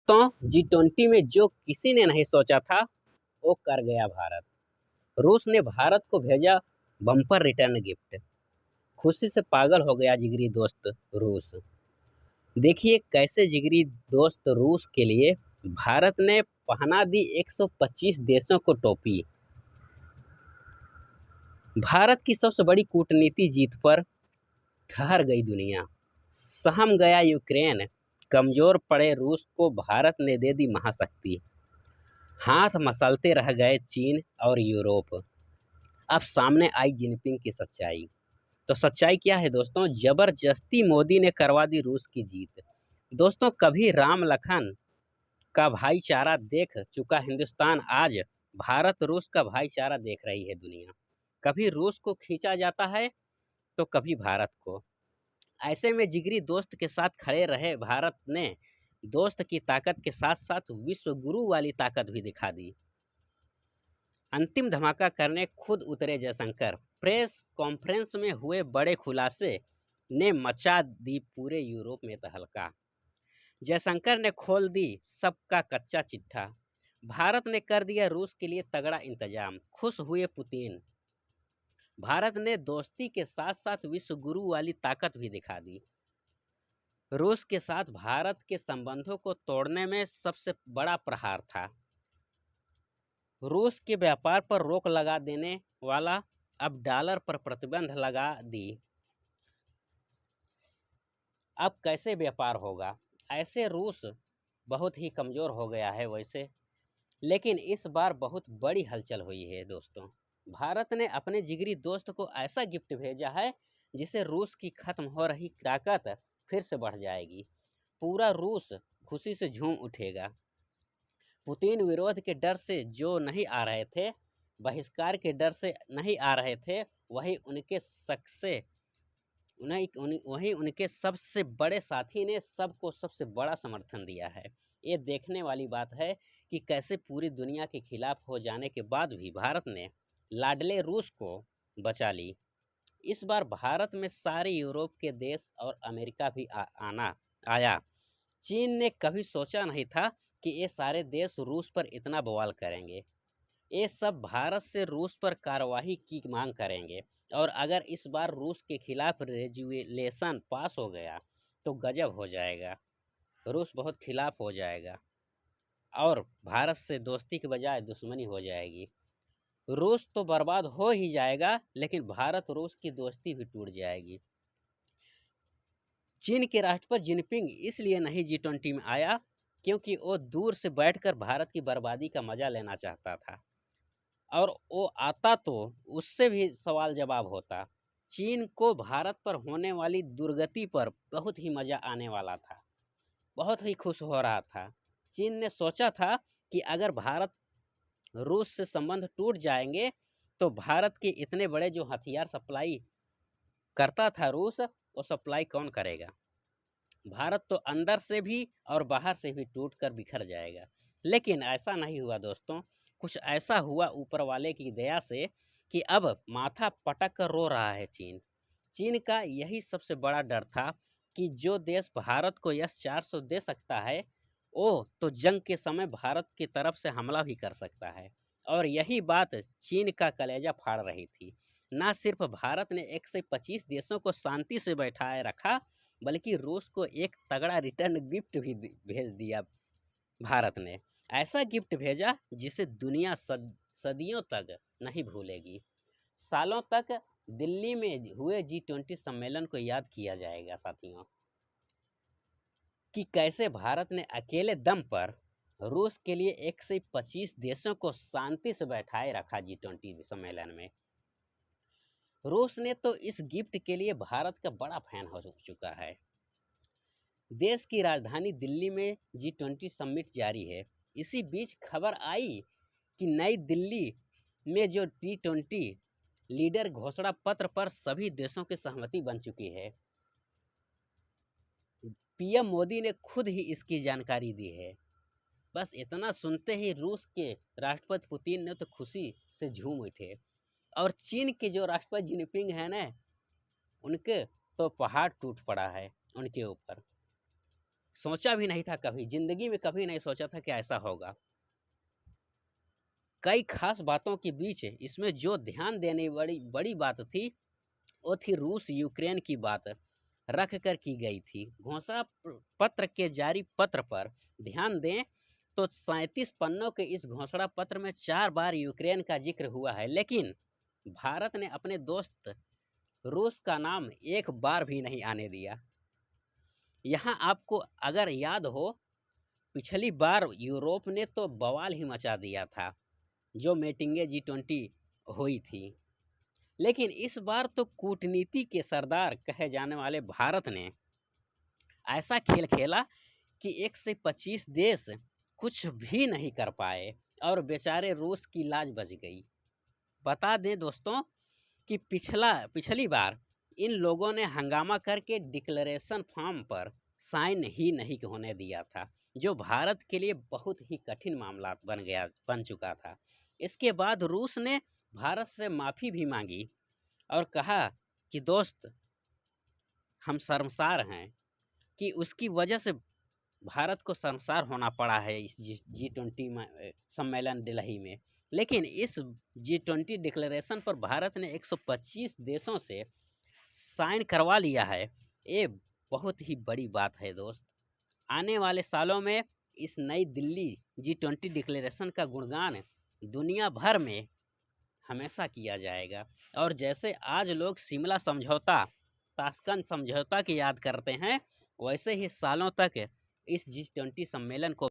दोस्तों, G20 में जो किसी ने नहीं सोचा था वो कर गया भारत। रूस ने भारत को भेजा बम्पर रिटर्न गिफ्ट। खुशी से पागल हो गया जिगरी दोस्त रूस। देखिए कैसे जिगरी दोस्त रूस के लिए भारत ने पहना दी 125 देशों को टोपी। भारत की सबसे बड़ी कूटनीति जीत पर ठहर गई दुनिया। सहम गया यूक्रेन, कमजोर पड़े रूस को भारत ने दे दी महाशक्ति। हाथ मसलते रह गए चीन और यूरोप। अब सामने आई जिनपिंग की सच्चाई। तो सच्चाई क्या है दोस्तों? जबरदस्ती मोदी ने करवा दी रूस की जीत। दोस्तों, कभी राम लखन का भाईचारा देख चुका हिंदुस्तान, आज भारत रूस का भाईचारा देख रही है दुनिया। कभी रूस को खींचा जाता है तो कभी भारत को। ऐसे में जिगरी दोस्त के साथ खड़े रहे भारत ने दोस्त की ताकत के साथ साथ विश्व गुरु वाली ताकत भी दिखा दी। अंतिम धमाका करने खुद उतरे जयशंकर। प्रेस कॉन्फ्रेंस में हुए बड़े खुलासे ने मचा दी पूरे यूरोप में तहलका। जयशंकर ने खोल दी सबका कच्चा चिट्ठा। भारत ने कर दिया रूस के लिए तगड़ा इंतजाम। खुश हुए पुतिन। भारत ने दोस्ती के साथ साथ विश्व गुरु वाली ताकत भी दिखा दी। रूस के साथ भारत के संबंधों को तोड़ने में सबसे बड़ा प्रहार था। रूस के व्यापार पर रोक लगा देने वाला अब डॉलर पर प्रतिबंध लगा दी। अब कैसे व्यापार होगा? ऐसे रूस बहुत ही कमज़ोर हो गया है वैसे, लेकिन इस बार बहुत बड़ी हलचल हुई है दोस्तों। भारत ने अपने जिगरी दोस्त को ऐसा गिफ्ट भेजा है जिसे रूस की खत्म हो रही ताकत फिर से बढ़ जाएगी। पूरा रूस खुशी से झूम उठेगा। पुतिन विरोध के डर से जो नहीं आ रहे थे, बहिष्कार के डर से नहीं आ रहे थे, वहीं उनके सबसे बड़े साथी ने सबको सबसे बड़ा समर्थन दिया है। ये देखने वाली बात है कि कैसे पूरी दुनिया के खिलाफ हो जाने के बाद भी भारत ने लाडले रूस को बचा ली। इस बार भारत में सारे यूरोप के देश और अमेरिका भी आना आया। चीन ने कभी सोचा नहीं था कि ये सारे देश रूस पर इतना बवाल करेंगे। ये सब भारत से रूस पर कार्रवाई की मांग करेंगे, और अगर इस बार रूस के खिलाफ रेजुलेशन पास हो गया तो गजब हो जाएगा। रूस बहुत खिलाफ हो जाएगा और भारत से दोस्ती के बजाय दुश्मनी हो जाएगी। रूस तो बर्बाद हो ही जाएगा, लेकिन भारत रूस की दोस्ती भी टूट जाएगी। चीन के राष्ट्रपति जिनपिंग इसलिए नहीं G20 में आया क्योंकि वो दूर से बैठकर भारत की बर्बादी का मजा लेना चाहता था, और वो आता तो उससे भी सवाल जवाब होता। चीन को भारत पर होने वाली दुर्गति पर बहुत ही मजा आने वाला था, बहुत ही खुश हो रहा था। चीन ने सोचा था कि अगर भारत रूस से संबंध टूट जाएंगे तो भारत के इतने बड़े जो हथियार सप्लाई करता था रूस, वो सप्लाई कौन करेगा? भारत तो अंदर से भी और बाहर से भी टूट कर बिखर जाएगा। लेकिन ऐसा नहीं हुआ दोस्तों। कुछ ऐसा हुआ ऊपर वाले की दया से कि अब माथा पटक कर रो रहा है चीन। चीन का यही सबसे बड़ा डर था कि जो देश भारत को S-400 दे सकता है, वो तो जंग के समय भारत की तरफ से हमला भी कर सकता है। और यही बात चीन का कलेजा फाड़ रही थी। ना सिर्फ भारत ने 125 देशों को शांति से बैठाए रखा, बल्कि रूस को एक तगड़ा रिटर्न गिफ्ट भी भेज दिया। भारत ने ऐसा गिफ्ट भेजा जिसे दुनिया सदियों तक नहीं भूलेगी। सालों तक दिल्ली में हुए G20 सम्मेलन को याद किया जाएगा साथियों, कि कैसे भारत ने अकेले दम पर रूस के लिए 125 देशों को शांति से बैठाए रखा G20 सम्मेलन में। रूस ने तो इस गिफ्ट के लिए भारत का बड़ा फैन हो चुका है। देश की राजधानी दिल्ली में G20 समिट जारी है। इसी बीच खबर आई कि नई दिल्ली में जो G20 लीडर घोषणा पत्र पर सभी देशों की सहमति बन चुकी है। पीएम मोदी ने खुद ही इसकी जानकारी दी है। बस इतना सुनते ही रूस के राष्ट्रपति पुतिन ने तो खुशी से झूम उठे, और चीन के जो राष्ट्रपति जिनपिंग है ना, उनके तो पहाड़ टूट पड़ा है उनके ऊपर। सोचा भी नहीं था, कभी ज़िंदगी में कभी नहीं सोचा था कि ऐसा होगा। कई खास बातों के बीच इसमें जो ध्यान देने बड़ी बड़ी बात थी, वो थी रूस यूक्रेन की बात रख कर की गई थी। घोषणा पत्र के जारी पत्र पर ध्यान दें तो 37 पन्नों के इस घोषणा पत्र में 4 बार यूक्रेन का जिक्र हुआ है, लेकिन भारत ने अपने दोस्त रूस का नाम एक बार भी नहीं आने दिया। यहाँ आपको अगर याद हो, पिछली बार यूरोप ने तो बवाल ही मचा दिया था, जो मीटिंगें G20 हुई थी। लेकिन इस बार तो कूटनीति के सरदार कहे जाने वाले भारत ने ऐसा खेल खेला कि 1 से 25 देश कुछ भी नहीं कर पाए और बेचारे रूस की लाज बच गई। बता दें दोस्तों कि पिछली बार इन लोगों ने हंगामा करके डिक्लेरेशन फॉर्म पर साइन ही नहीं होने दिया था, जो भारत के लिए बहुत ही कठिन मामला बन चुका था। इसके बाद रूस ने भारत से माफ़ी भी मांगी और कहा कि दोस्त, हम शर्मसार हैं कि उसकी वजह से भारत को शर्मसार होना पड़ा है इस G20 सम्मेलन दिल्ली में। लेकिन इस G20 डिक्लेरेशन पर भारत ने 125 देशों से साइन करवा लिया है। ये बहुत ही बड़ी बात है दोस्त। आने वाले सालों में इस नई दिल्ली G20 डिक्लेरेशन का गुणगान दुनिया भर में हमेशा किया जाएगा। और जैसे आज लोग शिमला समझौता, ताशकंद समझौता की याद करते हैं, वैसे ही सालों तक इस G20 सम्मेलन को